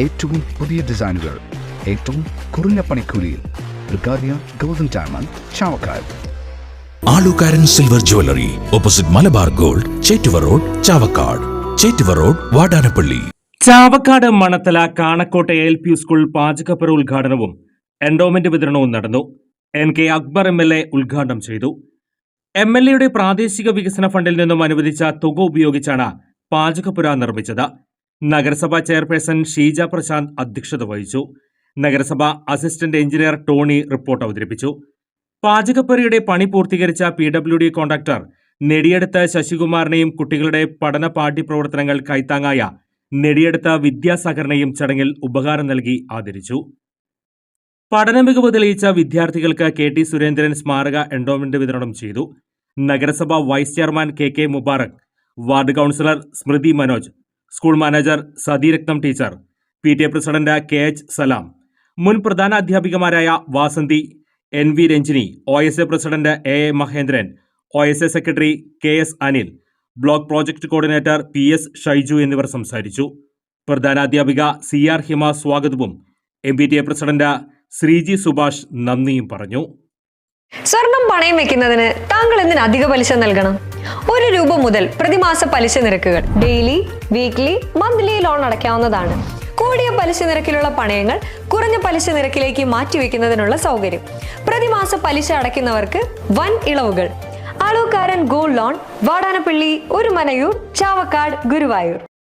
ഏറ്റവും പുതിയ ഡിസൈനുകൾ ഏറ്റവും കുറഞ്ഞ പണിക്കൂലിയിൽ. ബ്രിഗാദിയ golden diamond, Chavakkad. Alukkaran silver jewellery, opposite Malabar gold, Chettuva road, Chavakkad. Chettuva road, Vadanappally. Chavakkad Manathala കാണക്കോട്ടെ LP സ്കൂൾ പാചകപ്പുര ഉദ്ഘാടനവും എൻഡോമെന്റ് വിതരണവും നടന്നു. NK അക്ബർ MLA ഉദ്ഘാടനം ചെയ്തു. MLAയുടെ പ്രാദേശിക വികസന ഫണ്ടിൽ നിന്നും അനുവദിച്ച തുക ഉപയോഗിച്ചാണ് പാചകപ്പുര നിർമ്മിച്ചത്. നഗരസഭാ ചെയർപേഴ്സൺ ഷീജ പ്രശാന്ത് അധ്യക്ഷത വഹിച്ചു. നഗരസഭ അസിസ്റ്റന്റ് എഞ്ചിനീയർ ടോണി റിപ്പോർട്ട് അവതരിപ്പിച്ചു. പാചകപ്പുരയുടെ പണി പൂർത്തീകരിച്ച PWD കോൺട്രാക്ടർ നെടിയടുത്ത് ശശികുമാറിനെയും കുട്ടികളുടെ പഠന പാഠ്യപ്രവർത്തനങ്ങൾ കൈത്താങ്ങായ നെടിയടുത്ത വിദ്യാസാഗറിനെയും ചടങ്ങിൽ ഉപഹാരം നൽകി ആദരിച്ചു. പഠന മികവ് തെളിയിച്ച വിദ്യാർത്ഥികൾക്ക് KT സുരേന്ദ്രൻ സ്മാരക എൻഡോമെന്റ് വിതരണം ചെയ്തു. നഗരസഭ vice chairman KK Mubarak, ward councillor Smrithi Manoj, school manager Sathiratnam teacher, PTA president KH Salam, മുൻ പ്രധാന അധ്യാപികമാരായ Vasanthi, NV Ranjini, OSA president AA Mahendran, OSA secretary KS Anil, block project coordinator PS Shaiju എന്നിവർ സംസാരിച്ചു. പ്രധാനാധ്യാപിക CR ഹിമ സ്വാഗതവും MPTA പ്രസിഡന്റ് ശ്രീജി സുഭാഷ് നന്ദിയും പറഞ്ഞു. സ്വർണം പണയം വെക്കുന്നതിന് താങ്കൾ എന്തിന് അധിക പലിശ നൽകണം? ₹1 മുതൽ പ്രതിമാസ പലിശ നിരക്കുകൾ ഡെയിലി, വീക്ക്ലി, മന്ത്ലി ലോൺ അടയ്ക്കാവുന്നതാണ്. കൂടിയ പലിശ നിരക്കിലുള്ള പണയങ്ങൾ കുറഞ്ഞ പലിശ നിരക്കിലേക്ക് മാറ്റിവെക്കുന്നതിനുള്ള സൗകര്യം. പ്രതിമാസ പലിശ അടയ്ക്കുന്നവർക്ക് വൻ ഇളവുകൾ. ആലുകാരൻ ഗോൾഡ് ലോൺ, വാടാനപ്പള്ളി, ഒരുമനയൂർ, ചാവക്കാട്, ഗുരുവായൂർ.